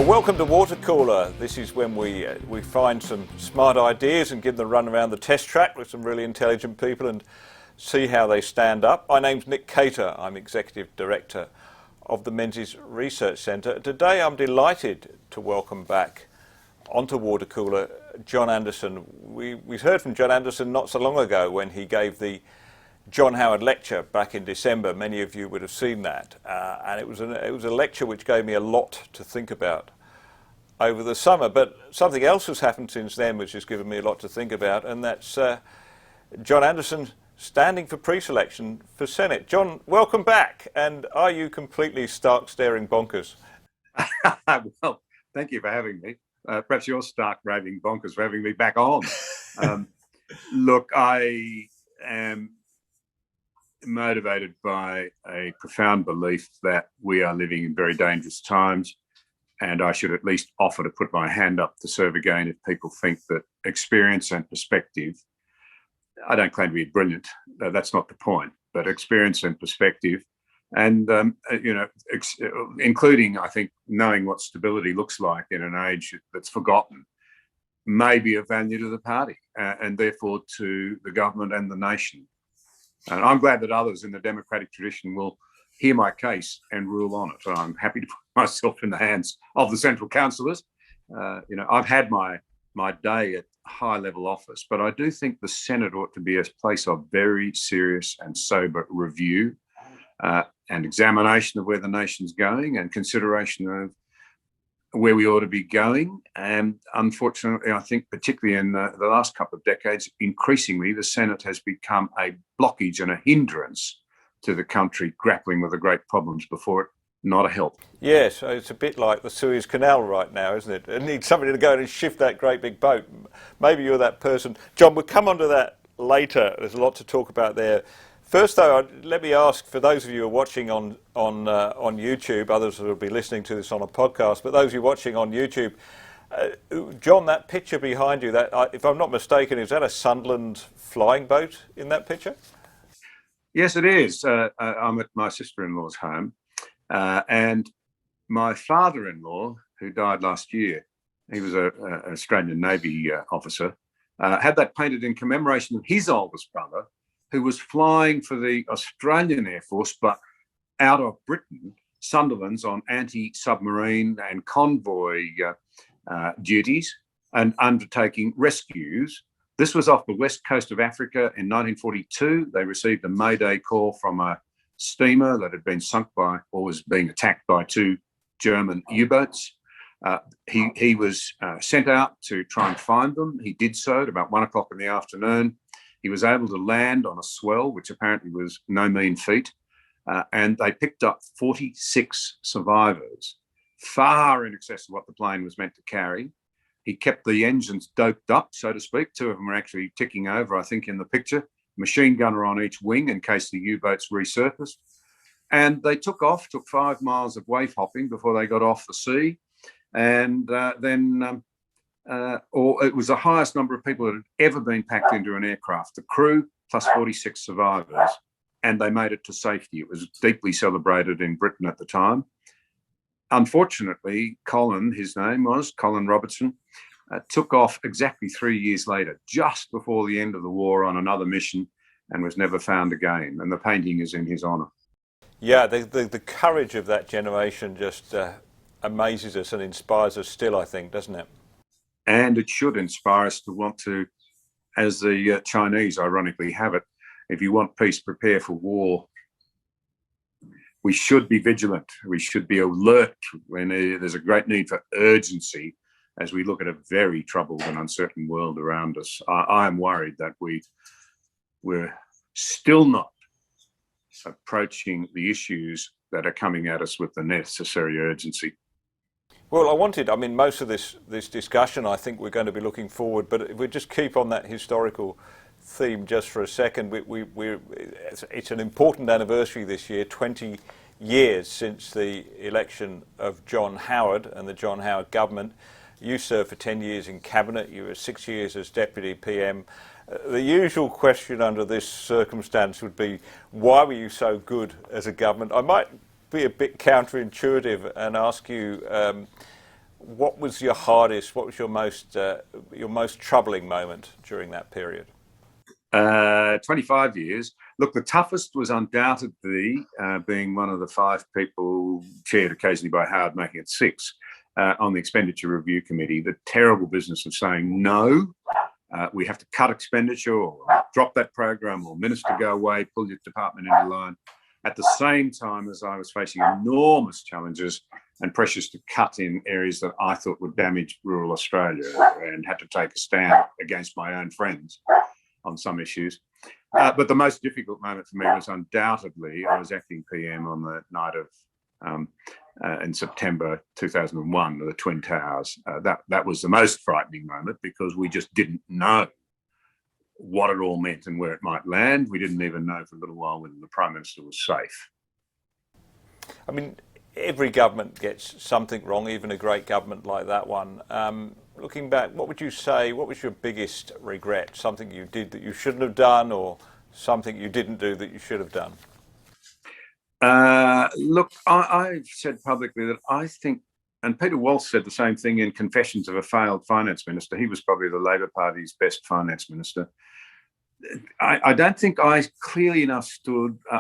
Welcome to Watercooler. This is when we find some smart ideas and give them a run around the test track with some really intelligent people and see how they stand up. My name's Nick Cater. I'm Executive Director of the Menzies Research Centre. Today I'm delighted to welcome back onto Watercooler John Anderson. We heard from John Anderson not so long ago when he gave the John Howard lecture back in December. Many of you would have seen that, and it was a lecture which gave me a lot to think about over the summer. But something else has happened since then which has given me a lot to think about, and that's John Anderson standing for pre-selection for Senate. John, welcome back, and are you completely stark staring bonkers? Well, thank you for having me. Perhaps you're stark raving bonkers for having me back on. Look, I am motivated by a profound belief that we are living in very dangerous times, and I should at least offer to put my hand up to serve again if people think that experience and perspective, I don't claim to be brilliant, that's not the point, but experience and perspective, and including, I think, knowing what stability looks like in an age that's forgotten, may be of value to the party and therefore to the government and the nation. And I'm glad that others in the democratic tradition will hear my case and rule on it. I'm happy to put myself in the hands of the central councillors. I've had my day at high-level office, but I do think the Senate ought to be a place of very serious and sober review and examination of where the nation's going and consideration of where we ought to be going. And unfortunately, I think particularly in the last couple of decades, increasingly the Senate has become a blockage and a hindrance to the country grappling with the great problems before it, not a help. Yes, it's a bit like the Suez Canal right now, isn't it? It needs somebody to go in and shift that great big boat. Maybe you're that person. John, we'll come on to that later. There's a lot to talk about there. First, though, let me ask, for those of you who are watching on YouTube, others will be listening to this on a podcast, but those of you watching on YouTube, John, that picture behind you, that if I'm not mistaken, is that a Sunderland flying boat in that picture? Yes, it is. I'm at my sister-in-law's home, and my father-in-law, who died last year, he was an Australian Navy officer, had that painted in commemoration of his oldest brother, who was flying for the Australian Air Force, but out of Britain, Sunderland's on anti-submarine and convoy duties and undertaking rescues. This was off the west coast of Africa in 1942. They received a Mayday call from a steamer that had been sunk by or was being attacked by two German U-boats. He was sent out to try and find them. He did so at about 1 o'clock in the afternoon. He was able to land on a swell, which apparently was no mean feat, and they picked up 46 survivors, far in excess of what the plane was meant to carry. He kept the engines doped up, so to speak. Two of them were actually ticking over, I think, in the picture. Machine gunner on each wing in case the U-boats resurfaced. And they took off, took 5 miles of wave hopping before they got off the sea. And it was the highest number of people that had ever been packed into an aircraft. The crew plus 46 survivors, and they made it to safety. It was deeply celebrated in Britain at the time. Unfortunately, Colin, his name was Colin Robertson, took off exactly 3 years later, just before the end of the war, on another mission, and was never found again. And the painting is in his honour. Yeah, the courage of that generation just amazes us and inspires us still, I think, doesn't it? And it should inspire us to want to, as the Chinese ironically have it, if you want peace, prepare for war. We should be vigilant. We should be alert when there's a great need for urgency as we look at a very troubled and uncertain world around us. I am worried that we're still not approaching the issues that are coming at us with the necessary urgency. Well, most of this discussion, I think we're going to be looking forward, but if we just keep on that historical theme just for a second, it's an important anniversary this year, 20 years since the election of John Howard and the John Howard government. You served for 10 years in Cabinet, you were 6 years as Deputy PM. The usual question under this circumstance would be, why were you so good as a government? I might be a bit counterintuitive and ask you, what was your hardest, what was your most troubling moment during that period? 25 years. Look, the toughest was undoubtedly being one of the 5 people, chaired occasionally by Howard, making it 6, on the Expenditure Review Committee. The terrible business of saying no, we have to cut expenditure or drop that program, or minister go away, pull your department into line. At the same time as I was facing enormous challenges and pressures to cut in areas that I thought would damage rural Australia, and had to take a stand against my own friends on some issues. But the most difficult moment for me was undoubtedly, I was acting PM on the night of, in September 2001, the Twin Towers. That was the most frightening moment, because we just didn't know what it all meant and where it might land. We didn't even know for a little while whether the Prime Minister was safe. I mean, every government gets something wrong, even a great government like that one. Looking back, what would you say, what was your biggest regret? Something you did that you shouldn't have done, or something you didn't do that you should have done? Look, I've said publicly that I think, and Peter Walsh said the same thing in Confessions of a Failed Finance Minister. He was probably the Labor Party's best finance minister. I don't think I clearly enough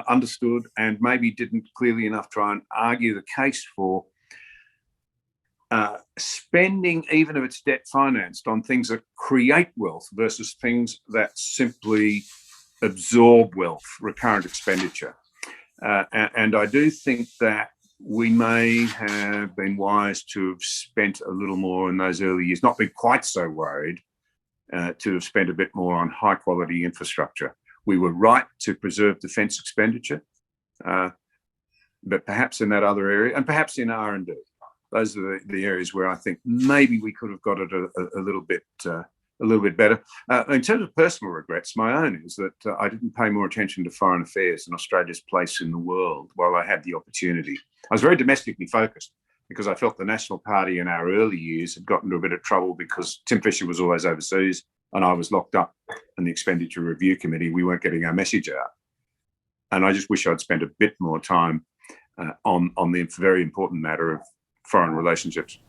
understood, and maybe didn't clearly enough try and argue the case for spending, even if it's debt financed, on things that create wealth versus things that simply absorb wealth, recurrent expenditure. And I do think that we may have been wise to have spent a little more in those early years, not been quite so worried to have spent a bit more on high quality infrastructure. We were right to preserve defence expenditure, but perhaps in that other area, and perhaps in R&D. Those are the areas where I think maybe we could have got it a little bit better. In terms of personal regrets, my own is that I didn't pay more attention to foreign affairs and Australia's place in the world while I had the opportunity. I was very domestically focused, because I felt the National Party in our early years had gotten into a bit of trouble because Tim Fischer was always overseas and I was locked up in the Expenditure Review Committee. We weren't getting our message out. And I just wish I'd spent a bit more time on the very important matter of foreign relationships.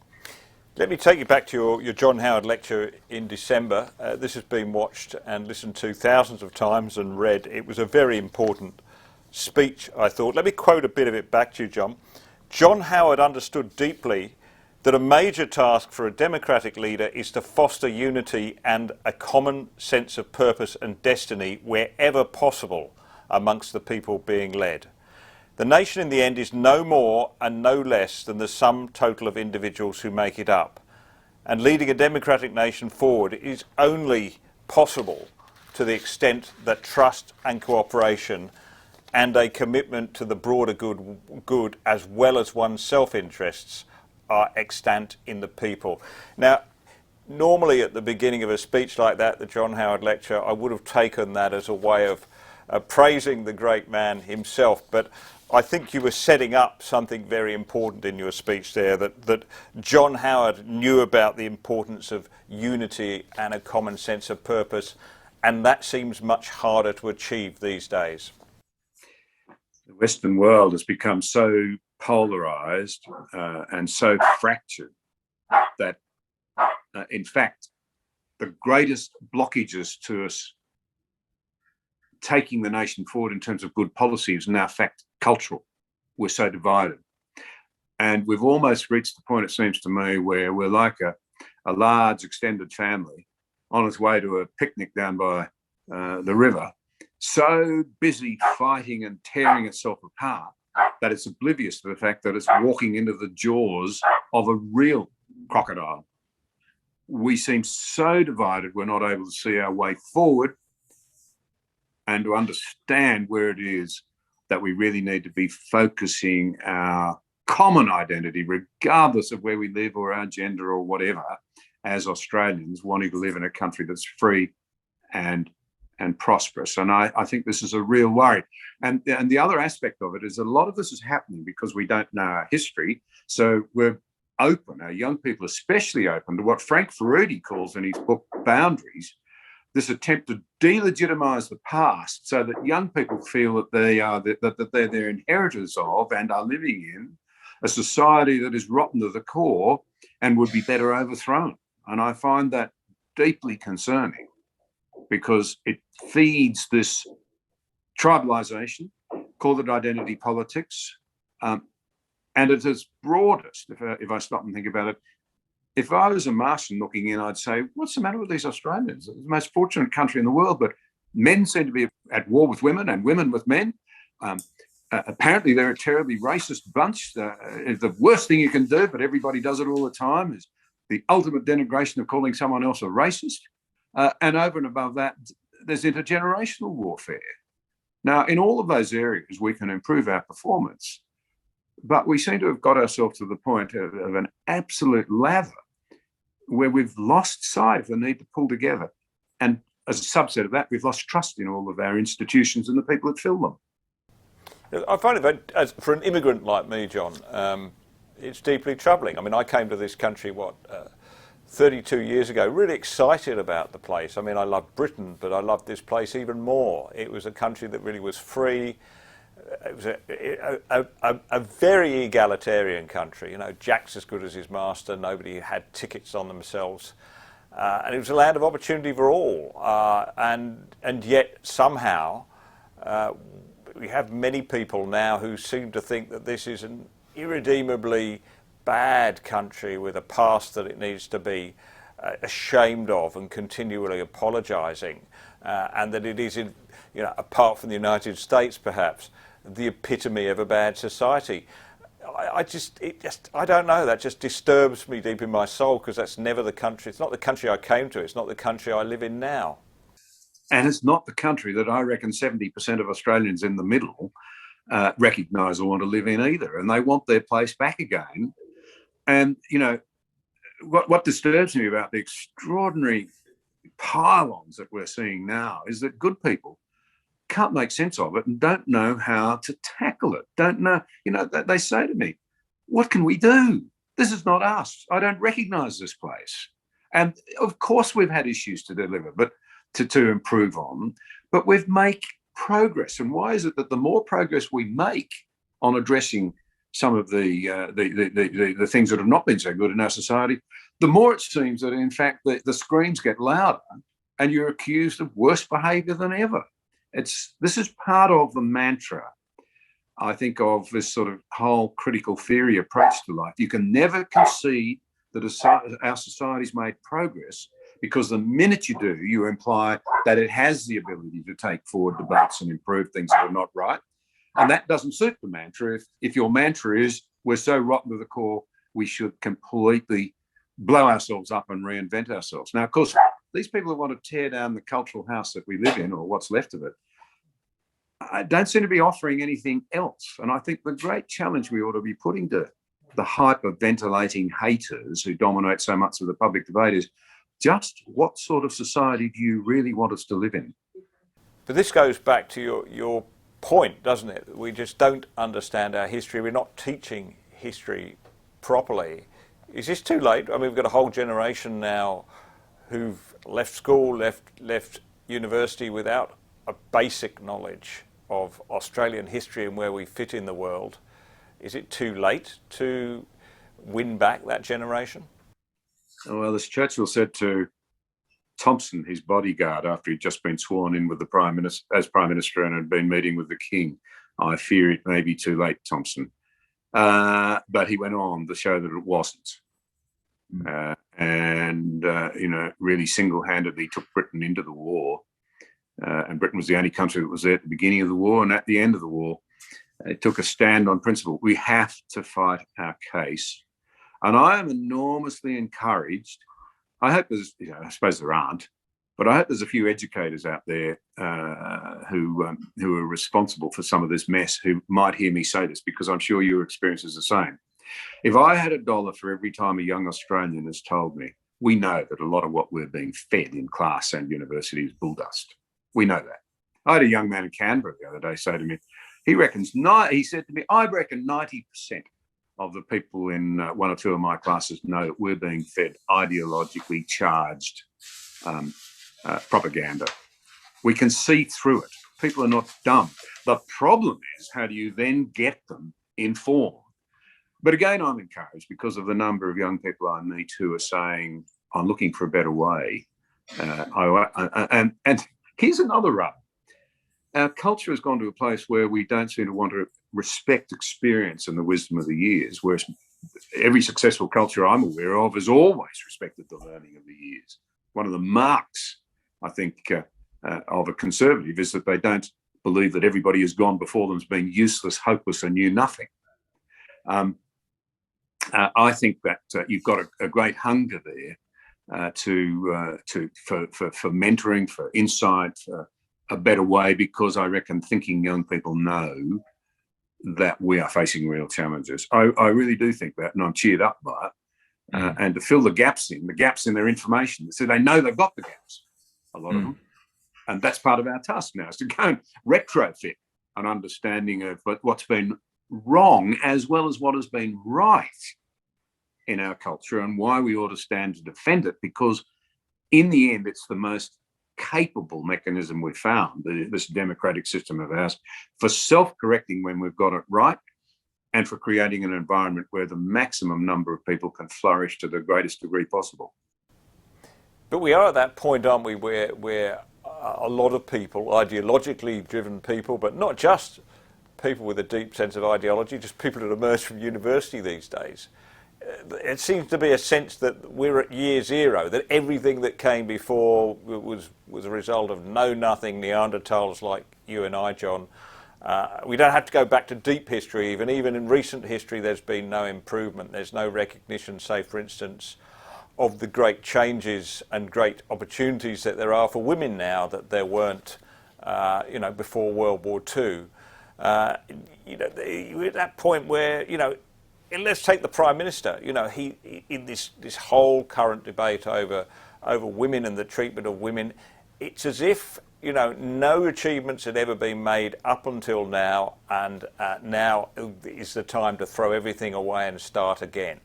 Let me take you back to your John Howard lecture in December. This has been watched and listened to thousands of times and read. It was a very important speech, I thought. Let me quote a bit of it back to you, John. John Howard understood deeply that a major task for a democratic leader is to foster unity and a common sense of purpose and destiny wherever possible amongst the people being led. The nation in the end is no more and no less than the sum total of individuals who make it up. And leading a democratic nation forward is only possible to the extent that trust and cooperation and a commitment to the broader good as well as one's self-interests are extant in the people. Now, normally at the beginning of a speech like that, the John Howard lecture, I would have taken that as a way of praising the great man himself, but I think you were setting up something very important in your speech there, that John Howard knew about the importance of unity and a common sense of purpose, and that seems much harder to achieve these days. The Western world has become so polarised and so fractured that, in fact, the greatest blockages to us taking the nation forward in terms of good policy is now, in fact, cultural. We're so divided. And we've almost reached the point, it seems to me, where we're like a large extended family on its way to a picnic down by the river, so busy fighting and tearing itself apart that it's oblivious to the fact that it's walking into the jaws of a real crocodile. We seem so divided, we're not able to see our way forward and to understand where it is that we really need to be focusing our common identity, regardless of where we live or our gender or whatever, as Australians wanting to live in a country that's free and prosperous. And I think this is a real worry. And the other aspect of it is a lot of this is happening because we don't know our history. So we're open, our young people especially open, to what Frank Ferruti calls in his book Boundaries, this attempt to delegitimise the past so that young people feel that they are that they're their inheritors of and are living in a society that is rotten to the core and would be better overthrown. And I find that deeply concerning because it feeds this tribalisation, call it identity politics, and at its broadest, if I stop and think about it, if I was a Martian looking in, I'd say, what's the matter with these Australians? It's the most fortunate country in the world, but men seem to be at war with women and women with men. Apparently, they're a terribly racist bunch. It's the worst thing you can do, but everybody does it all the time, is the ultimate denigration of calling someone else a racist. And over and above that, there's intergenerational warfare. Now, in all of those areas, we can improve our performance, but we seem to have got ourselves to the point of an absolute lather where we've lost sight of the need to pull together. And as a subset of that, we've lost trust in all of our institutions and the people that fill them. I find it, for an immigrant like me, John, it's deeply troubling. I mean, I came to this country, 32 years ago, really excited about the place. I mean, I loved Britain, but I loved this place even more. It was a country that really was free. It was a very egalitarian country. You know, Jack's as good as his master. Nobody had tickets on themselves. And it was a land of opportunity for all. And yet, somehow, we have many people now who seem to think that this is an irredeemably bad country with a past that it needs to be ashamed of and continually apologising, and that it is, apart from the United States perhaps, the epitome of a bad society. I don't know, that just disturbs me deep in my soul, because that's never the country, it's not the country I came to, it's not the country I live in now. And it's not the country that I reckon 70% of Australians in the middle recognise or want to live in either, and they want their place back again. And, what disturbs me about the extraordinary pile-ons that we're seeing now is that good people can't make sense of it and don't know how to tackle it, don't know, they say to me, what can we do? This is not us. I don't recognise this place. And of course we've had issues to deliver, but to improve on, but we've made progress. And why is it that the more progress we make on addressing some of the things that have not been so good in our society, the more it seems that, in fact, the screams get louder and you're accused of worse behaviour than ever. This is part of the mantra, I think, of this sort of whole critical theory approach to life. You can never concede that our society's made progress, because the minute you do, you imply that it has the ability to take forward debates and improve things that are not right. And that doesn't suit the mantra. If your mantra is, we're so rotten to the core, we should completely blow ourselves up and reinvent ourselves. Now, of course, these people who want to tear down the cultural house that we live in, or what's left of it, don't seem to be offering anything else. And I think the great challenge we ought to be putting to the hyperventilating haters who dominate so much of the public debate is, just what sort of society do you really want us to live in? But this goes back to your point, doesn't it? We just don't understand our history. We're not teaching history properly. Is this too late? I mean, we've got a whole generation now who've left school, left university without a basic knowledge of Australian history and where we fit in the world. Is it too late to win back that generation? Well, as Churchill said to Thompson, his bodyguard, after he'd just been sworn in with the Prime Minister and had been meeting with the King, I fear it may be too late, Thompson. But he went on to show that it wasn't. Really single-handedly took Britain into the war. And Britain was the only country that was there at the beginning of the war, and at the end of the war, it took a stand on principle. We have to fight our case. And I am enormously encouraged. I hope there's, I suppose there aren't, but I hope there's a few educators out there who are responsible for some of this mess who might hear me say this, because I'm sure your experience is the same. If I had $1 for every time a young Australian has told me, we know that a lot of what we're being fed in class and university is bull dust. We know that. I had a young man in Canberra the other day say to me, he said to me, I reckon 90% of the people in one or two of my classes know that we're being fed ideologically charged propaganda. We can see through it. People are not dumb. The problem is, how do you then get them informed? But again, I'm encouraged because of the number of young people I meet who are saying, I'm looking for a better way. And here's another rub. Our culture has gone to a place where we don't seem to want to respect experience and the wisdom of the years, whereas every successful culture I'm aware of has always respected the learning of the years. One of the marks, I think, of a conservative is that they don't believe that everybody who's gone before them has been useless, hopeless, and knew nothing. I think that you've got a great hunger there for mentoring, for insight, for a better way, because I reckon thinking young people know that we are facing real challenges. I really do think that, and I'm cheered up by it. And to fill the gaps in their information, so they know they've got the gaps, a lot of them. And that's part of our task now, is to go and retrofit an understanding of what's been wrong as well as what has been right in our culture, and why we ought to stand to defend it, because in the end, it's the most capable mechanism we've found, this democratic system of ours, for self-correcting when we've got it right, and for creating an environment where the maximum number of people can flourish to the greatest degree possible. But we are at that point, aren't we, where a lot of people, ideologically driven people, but not just people with a deep sense of ideology, just people that emerge from university these days, it seems to be a sense that we're at year zero, that everything that came before was a result of know-nothing Neanderthals like you and I, John. We don't have to go back to deep history. Even in recent history, there's been no improvement. There's no recognition, say, for instance, of the great changes and great opportunities that there are for women now that there weren't, before World War II. We're at that point where, and let's take the Prime Minister. He in this whole current debate over women and the treatment of women, it's as if no achievements had ever been made up until now, and now is the time to throw everything away and start again.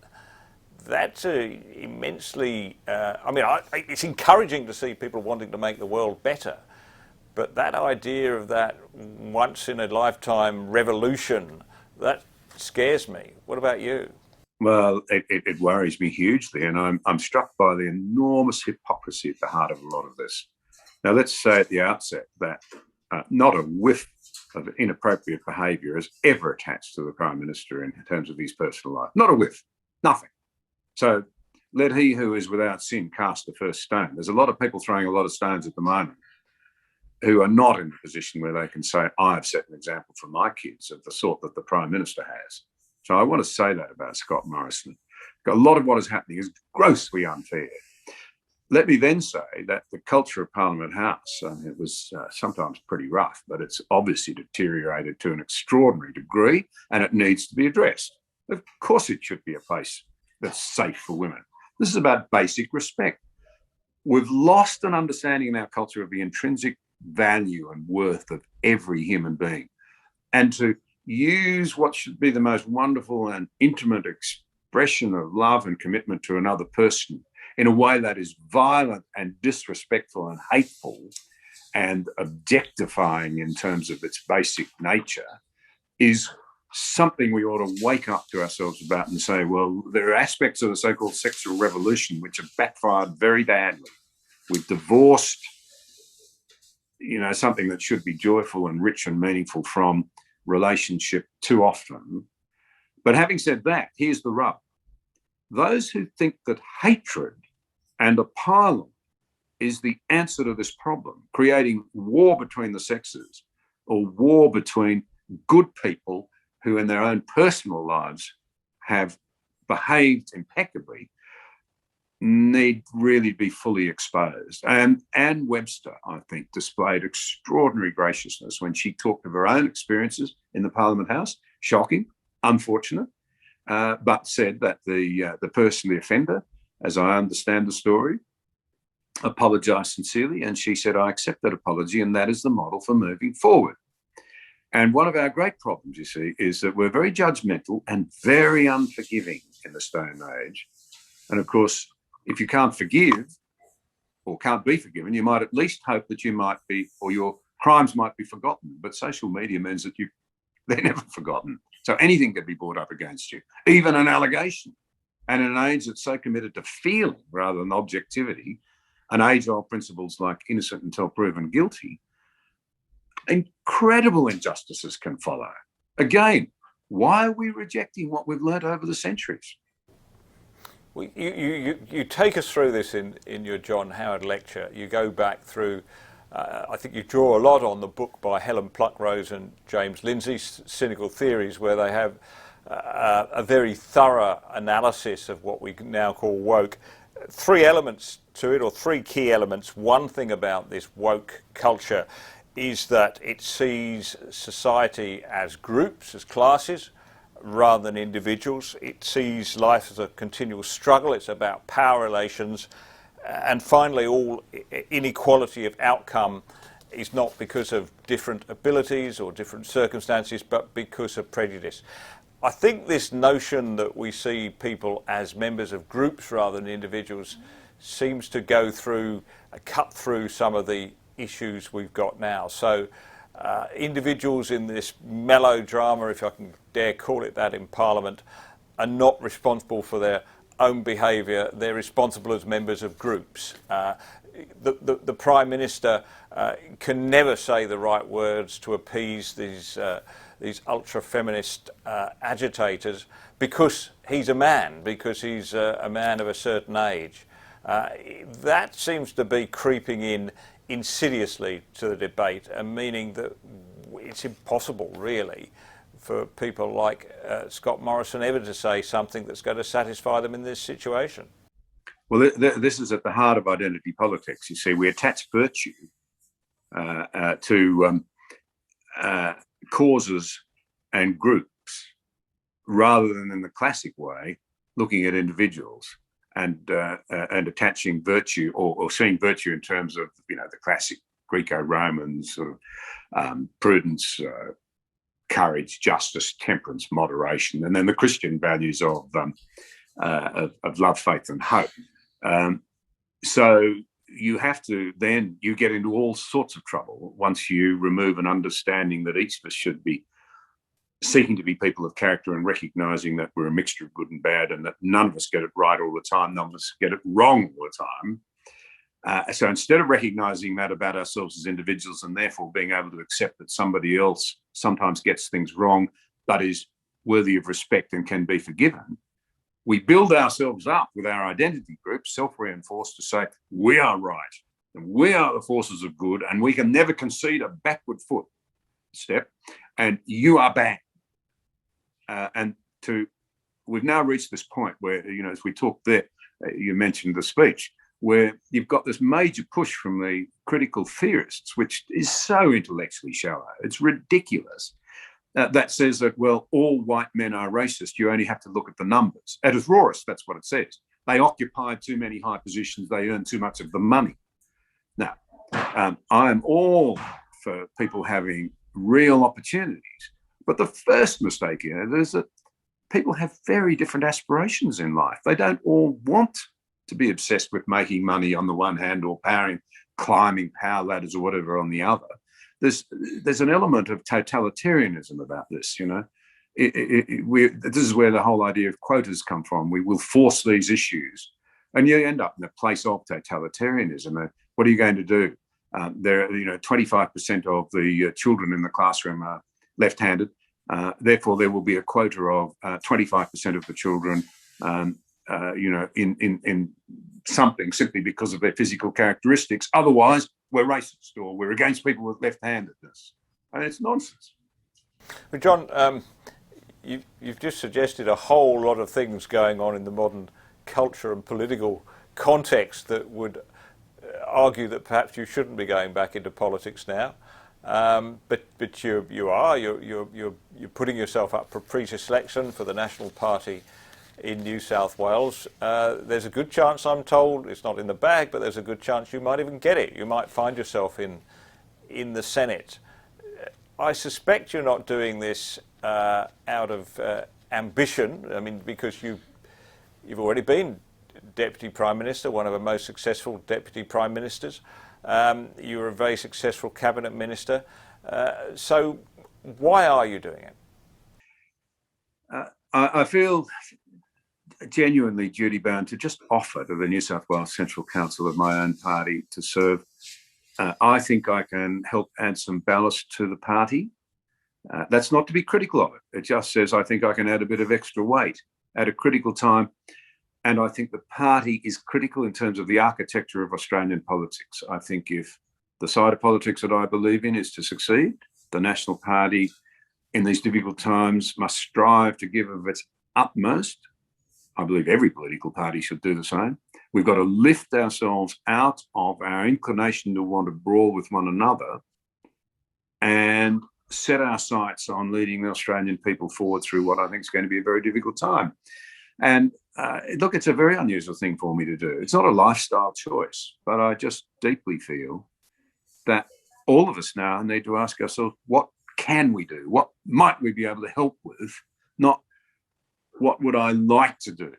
That's immensely. It's encouraging to see people wanting to make the world better, but that idea of that once in a lifetime revolution, that scares me. What about you? Well, it worries me hugely, and I'm struck by the enormous hypocrisy at the heart of a lot of this. Now, let's say at the outset that not a whiff of inappropriate behaviour is ever attached to the Prime Minister in terms of his personal life. Not a whiff, nothing. So let he who is without sin cast the first stone. There's a lot of people throwing a lot of stones at the moment who are not in a position where they can say, I've set an example for my kids of the sort that the Prime Minister has. So I want to say that about Scott Morrison. A lot of what is happening is grossly unfair. Let me then say that the culture of Parliament House, it was sometimes pretty rough, but it's obviously deteriorated to an extraordinary degree, and it needs to be addressed. Of course it should be a place that's safe for women. This is about basic respect. We've lost an understanding in our culture of the intrinsic value and worth of every human being, and to use what should be the most wonderful and intimate expression of love and commitment to another person in a way that is violent and disrespectful and hateful and objectifying in terms of its basic nature is something we ought to wake up to ourselves about and say, well, there are aspects of the so-called sexual revolution which have backfired very badly. We've divorced something that should be joyful and rich and meaningful from relationship too often. But having said that, here's the rub. Those who think that hatred and a pile-on is the answer to this problem, creating war between the sexes or war between good people who in their own personal lives have behaved impeccably, need really be fully exposed. And Anne Webster, I think, displayed extraordinary graciousness when she talked of her own experiences in the Parliament House. Shocking, unfortunate, but said that the person, the offender, as I understand the story, apologised sincerely, and she said, I accept that apology, and that is the model for moving forward. And one of our great problems, you see, is that we're very judgmental and very unforgiving in this day and age. And of course, if you can't forgive or can't be forgiven, you might at least hope that you might be, or your crimes might be forgotten. But social media means that they're never forgotten. So anything could be brought up against you, even an allegation. And in an age that's so committed to feeling rather than objectivity, and age-old principles like innocent until proven guilty, incredible injustices can follow. Again, why are we rejecting what we've learnt over the centuries? Well, you take us through this in your John Howard lecture. You go back through, I think you draw a lot on the book by Helen Pluckrose and James Lindsay, Cynical Theories, where they have a very thorough analysis of what we now call woke. Three elements to it, or three key elements. One thing about this woke culture is that it sees society as groups, as classes, rather than individuals. It sees life as a continual struggle. It's about power relations. And finally, all inequality of outcome is not because of different abilities or different circumstances, but because of prejudice. I think this notion that we see people as members of groups rather than individuals seems to cut through some of the issues we've got now. So individuals in this melodrama, if I can dare call it that, in Parliament, are not responsible for their own behaviour. They're responsible as members of groups. The Prime Minister can never say the right words to appease these ultra-feminist agitators because he's a man, because he's a man of a certain age. That seems to be creeping in insidiously to the debate, and meaning that it's impossible really for people like Scott Morrison ever to say something that's going to satisfy them in this situation. Well, this is at the heart of identity politics. You see, we attach virtue to causes and groups rather than in the classic way looking at individuals and attaching virtue or seeing virtue in terms of, you know, the classic Greco-Roman sort of prudence, courage, justice, temperance, moderation, and then the Christian values of love, faith, and hope. So you have to, then you get into all sorts of trouble once you remove an understanding that each of us should be seeking to be people of character and recognising that we're a mixture of good and bad, and that none of us get it right all the time, none of us get it wrong all the time. So instead of recognising that about ourselves as individuals and therefore being able to accept that somebody else sometimes gets things wrong but is worthy of respect and can be forgiven, we build ourselves up with our identity groups, self-reinforced, to say we are right and we are the forces of good and we can never concede a backward step and you are bad. We've now reached this point where, you know, as we talked there, you mentioned the speech, where you've got this major push from the critical theorists, which is so intellectually shallow. It's ridiculous. That says that, well, all white men are racist. You only have to look at the numbers. At its rawest, that's what it says. They occupy too many high positions. They earn too much of the money. Now, I am all for people having real opportunities. But the first mistake in it is that people have very different aspirations in life. They don't all want to be obsessed with making money on the one hand or climbing power ladders or whatever on the other. There's an element of totalitarianism about this, you know. This is where the whole idea of quotas come from. We will force these issues, and you end up in a place of totalitarianism. What are you going to do? 25% of the children in the classroom are left-handed. Therefore, there will be a quota of 25% of the children, in something simply because of their physical characteristics. Otherwise, we're racist or we're against people with left-handedness. And it's nonsense. Well, John, you've just suggested a whole lot of things going on in the modern culture and political context that would argue that perhaps you shouldn't be going back into politics now. But you're putting yourself up for pre-selection for the National Party in New South Wales. There's a good chance, I'm told, it's not in the bag, but there's a good chance you might even get it. You might find yourself in the Senate. I suspect you're not doing this out of ambition. I mean, because you've already been Deputy Prime Minister, one of the most successful Deputy Prime Ministers. You were a very successful Cabinet Minister. So why are you doing it? I feel genuinely duty bound to just offer to the New South Wales Central Council of my own party to serve. I think I can help add some ballast to the party. That's not to be critical of it. It just says I think I can add a bit of extra weight at a critical time. And I think the party is critical in terms of the architecture of Australian politics. I think if the side of politics that I believe in is to succeed, the National Party in these difficult times must strive to give of its utmost. I believe every political party should do the same. We've got to lift ourselves out of our inclination to want to brawl with one another and set our sights on leading the Australian people forward through what I think is going to be a very difficult time. And look, it's a very unusual thing for me to do. It's not a lifestyle choice, but I just deeply feel that all of us now need to ask ourselves, what can we do? What might we be able to help with? Not what would I like to do?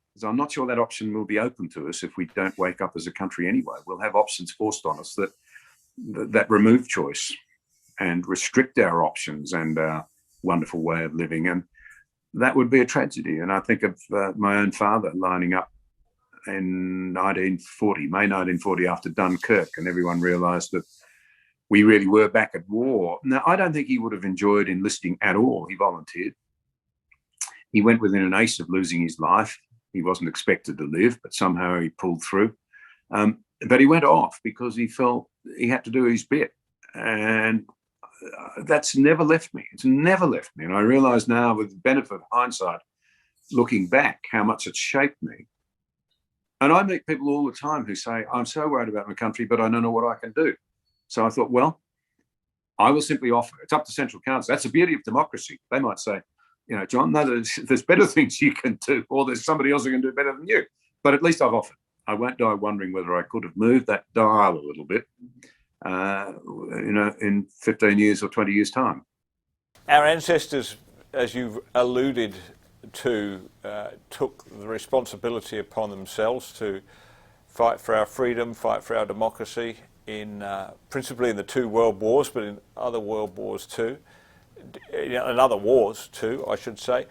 Because I'm not sure that option will be open to us if we don't wake up as a country anyway. We'll have options forced on us that remove choice and restrict our options and our wonderful way of living. And that would be a tragedy. And I think of my own father lining up in 1940, May 1940, after Dunkirk, and everyone realised that we really were back at war. Now, I don't think he would have enjoyed enlisting at all. He volunteered. He went within an ace of losing his life. He wasn't expected to live, but somehow he pulled through. But he went off because he felt he had to do his bit. And that's never left me. It's never left me. And I realise now, with the benefit of hindsight, looking back, how much it's shaped me. And I meet people all the time who say, I'm so worried about my country, but I don't know what I can do. So I thought, well, I will simply offer. It's up to Central Council. That's the beauty of democracy. They might say, you know, John, no, there's better things you can do, or there's somebody else who can do better than you. But at least I've offered. I won't die wondering whether I could have moved that dial a little bit, in 15 years or 20 years' time. Our ancestors, as you've alluded to, took the responsibility upon themselves to fight for our freedom, fight for our democracy, principally in the two world wars, but in other world wars too. In other wars too, I should say.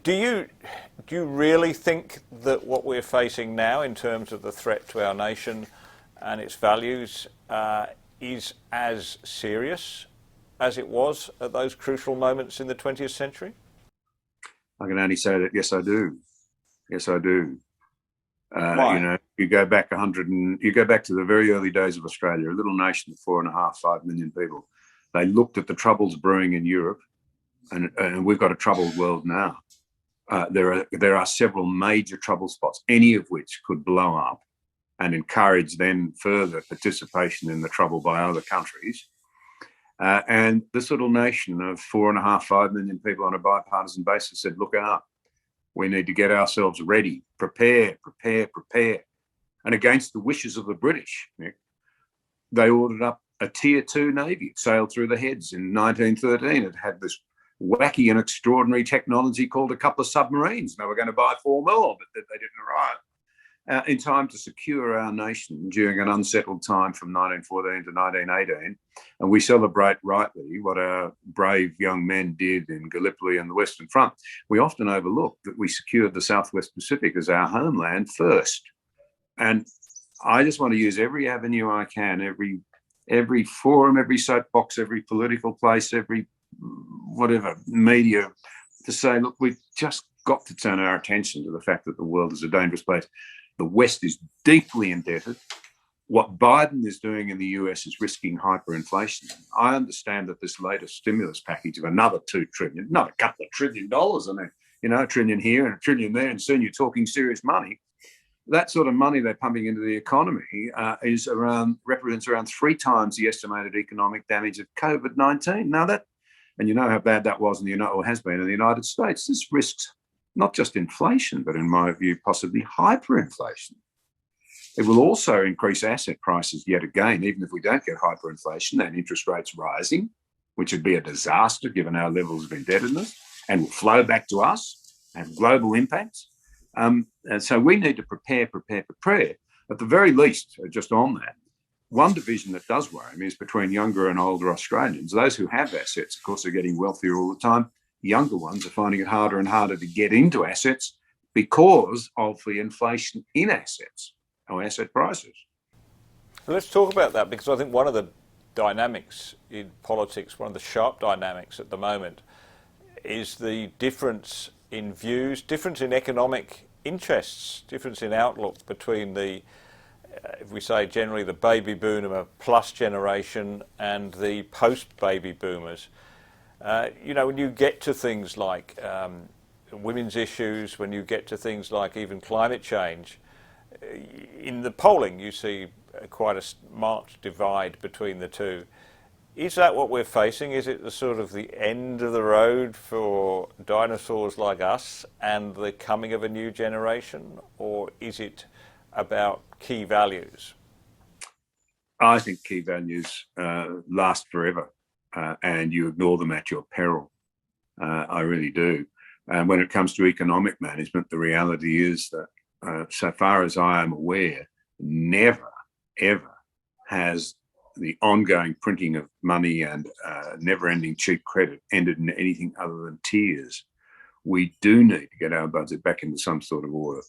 Do you really think that what we're facing now in terms of the threat to our nation and its values is as serious as it was at those crucial moments in the 20th century? I can only say that yes, I do. Yes, I do. Why? You go back you go back to the very early days of Australia, a little nation of 4.5–5 million people. They looked at the troubles brewing in Europe, and we've got a troubled world now. There are several major trouble spots, any of which could blow up and encourage then further participation in the trouble by other countries. And this little nation of 4.5–5 million people on a bipartisan basis said, look out, we need to get ourselves ready, prepare. And against the wishes of the British, Nick, they ordered up a Tier 2 Navy. It sailed through the Heads in 1913. It had this wacky and extraordinary technology called a couple of submarines. They were going to buy 4 more, but they didn't arrive in time to secure our nation during an unsettled time from 1914 to 1918. And we celebrate rightly what our brave young men did in Gallipoli and the Western Front. We often overlook that we secured the Southwest Pacific as our homeland first. And I just want to use every avenue I can, every forum, every soapbox, every political place, every whatever media, to say, look, we've just got to turn our attention to the fact that the world is a dangerous place. The West is deeply indebted. What Biden is doing in the US is risking hyperinflation. I understand that this latest stimulus package of another $2 trillion, not a couple of $1 trillion, I mean, $1 trillion here and $1 trillion there, and soon you're talking serious money. That sort of money they're pumping into the economy represents around 3 times the estimated economic damage of COVID-19. Now and you know how bad that was or has been in the United States. This risks not just inflation, but in my view, possibly hyperinflation. It will also increase asset prices yet again, even if we don't get hyperinflation and interest rates rising, which would be a disaster given our levels of indebtedness, and will flow back to us, have global impacts. And so we need to prepare. At the very least, just on that, one division that does worry me is between younger and older Australians. Those who have assets, of course, are getting wealthier all the time. younger ones are finding it harder and harder to get into assets because of the inflation in assets or asset prices. Let's talk about that, because I think one of the dynamics in politics, one of the sharp dynamics at the moment, is the difference in views, difference in economic interests, difference in outlook between the, if we say generally the baby boomer plus generation and the post-baby boomers. When you get to things like women's issues, when you get to things like even climate change, in the polling you see quite a marked divide between the two. Is that what we're facing? Is it the sort of the end of the road for dinosaurs like us and the coming of a new generation, or is it about key values? I think key values last forever, and you ignore them at your peril. I really do. And when it comes to economic management, the reality is that, so far as I am aware, never, ever has the ongoing printing of money and never-ending cheap credit ended in anything other than tears. We do need to get our budget back into some sort of order.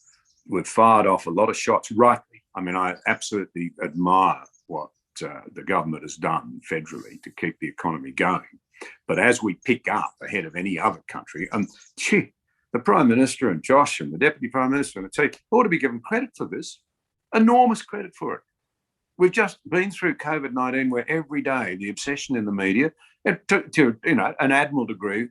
We've fired off a lot of shots rightly. I mean, I absolutely admire what the government has done federally to keep the economy going. But as we pick up ahead of any other country, the Prime Minister and Josh and the Deputy Prime Minister and the team ought to be given credit for this, enormous credit for it. We've just been through COVID-19, where every day the obsession in the media, to an admirable degree,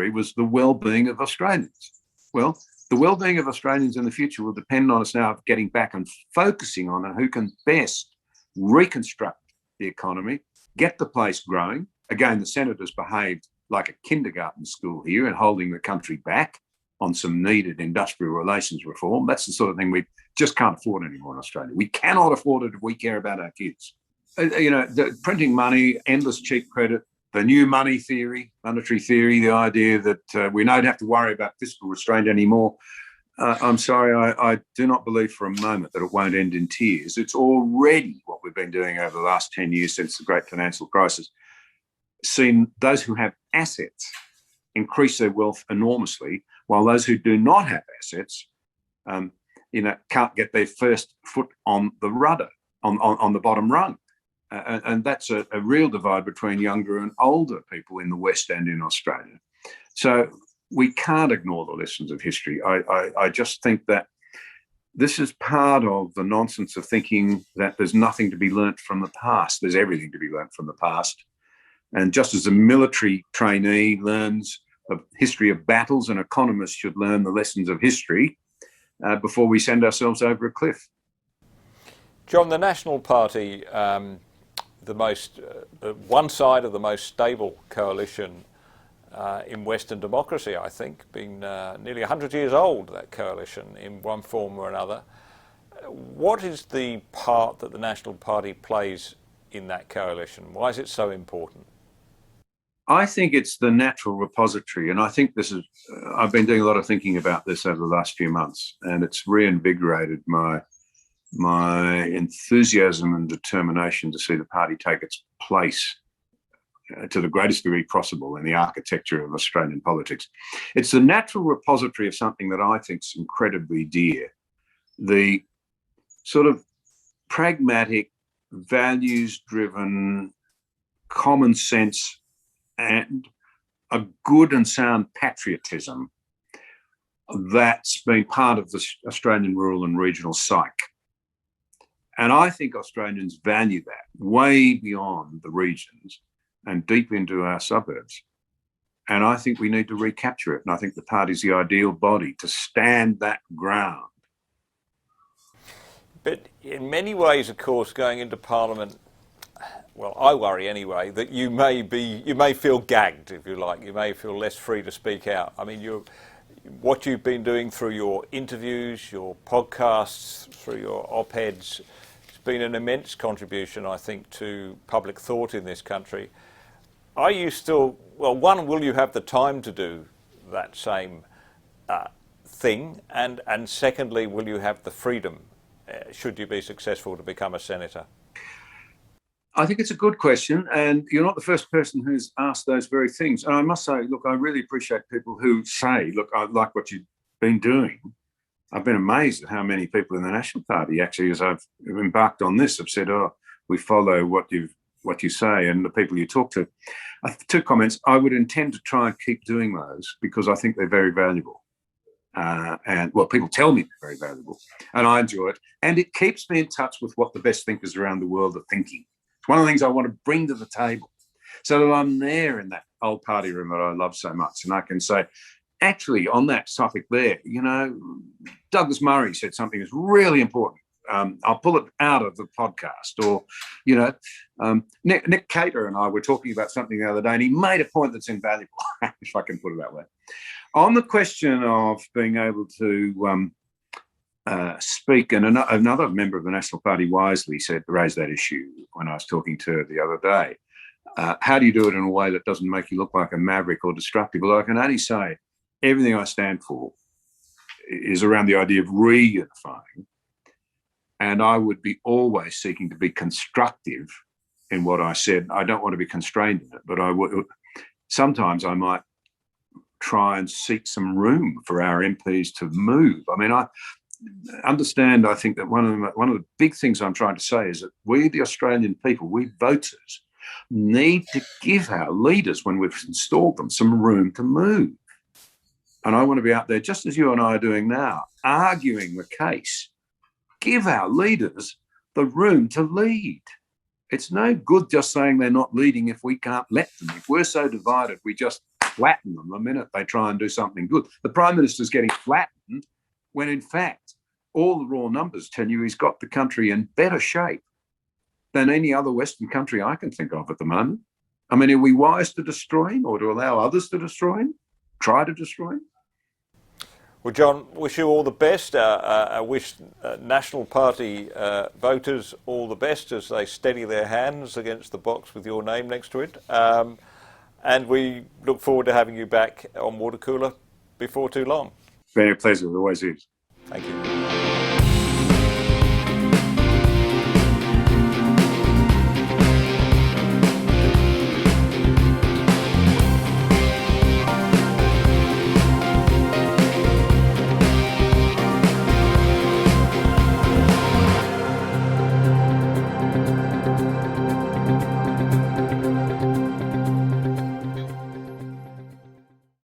was the well-being of Australians. Well, the well-being of Australians in the future will depend on us now getting back and focusing on who can best reconstruct the economy, get the place growing. Again, the senators behaved like a kindergarten school here and holding the country back on some needed industrial relations reform. That's the sort of thing we just can't afford anymore in Australia. We cannot afford it if we care about our kids. The printing money, endless cheap credit, the new money theory, monetary theory, the idea that we don't have to worry about fiscal restraint anymore. I'm sorry, I do not believe for a moment that it won't end in tears. It's already what we've been doing over the last 10 years since the great financial crisis. Seen those who have assets increase their wealth enormously, while those who do not have assets, can't get their first foot on the rudder, on the bottom rung. And that's a real divide between younger and older people in the West and in Australia. So we can't ignore the lessons of history. I just think that this is part of the nonsense of thinking that there's nothing to be learnt from the past. There's everything to be learnt from the past. And just as a military trainee learns a history of battles, an economist should learn the lessons of history before we send ourselves over a cliff. John, the National Party, one side of the most stable coalition in Western democracy, I think, being nearly 100 years old, that coalition, in one form or another. What is the part that the National Party plays in that coalition? Why is it so important? I think it's the natural repository, and I think I've been doing a lot of thinking about this over the last few months, and it's reinvigorated my enthusiasm and determination to see the party take its place to the greatest degree possible in the architecture of Australian politics. It's the natural repository of something that I think is incredibly dear, the sort of pragmatic, values-driven, common sense and a good and sound patriotism that's been part of the Australian rural and regional psyche. And I think Australians value that way beyond the regions and deep into our suburbs. And I think we need to recapture it. And I think the party's the ideal body to stand that ground. But in many ways, of course, going into Parliament, well, I worry anyway that you may feel gagged, if you like. You may feel less free to speak out. I mean, what you've been doing through your interviews, your podcasts, through your op-eds, it's been an immense contribution, I think, to public thought in this country. Are you still, well, one, will you have the time to do that same thing? And secondly, will you have the freedom, should you be successful, to become a senator? I think it's a good question, and you're not the first person who's asked those very things. And I must say, look, I really appreciate people who say, look, I like what you've been doing. I've been amazed at how many people in the National Party, actually, as I've embarked on this, have said, oh, we follow what you say, and the people you talk to. Two comments. I would intend to try and keep doing those because I think they're very valuable. And well, people tell me they're very valuable, and I enjoy it. And it keeps me in touch with what the best thinkers around the world are thinking. It's one of the things I want to bring to the table, so that I'm there in that old party room that I love so much, and I can say, actually, on that topic there, you know, Douglas Murray said something that's really important. I'll pull it out of the podcast, or, you know, Nick Cater and I were talking about something the other day, and he made a point that's invaluable, if I can put it that way. On the question of being able to speak, and another member of the National Party wisely raised that issue when I was talking to her the other day. How do you do it in a way that doesn't make you look like a maverick or destructive? Well, I can only say everything I stand for is around the idea of reunifying. And I would be always seeking to be constructive in what I said. I don't want to be constrained in it, but sometimes I might try and seek some room for our MPs to move. I mean, I understand, I think that one of the big things I'm trying to say is that we, the Australian people, we voters, need to give our leaders, when we've installed them, some room to move. And I want to be out there, just as you and I are doing now, arguing the case. Give our leaders the room to lead. It's no good just saying they're not leading if we can't let them. If we're so divided, we just flatten them the minute they try and do something good. The Prime Minister's getting flattened when, in fact, all the raw numbers tell you he's got the country in better shape than any other Western country I can think of at the moment. I mean, are we wise to destroy him or to allow others to destroy him? Try to destroy him? Well, John, wish you all the best. I wish National Party voters all the best as they steady their hands against the box with your name next to it. And we look forward to having you back on Watercooler before too long. Very pleasant, it always is. Thank you.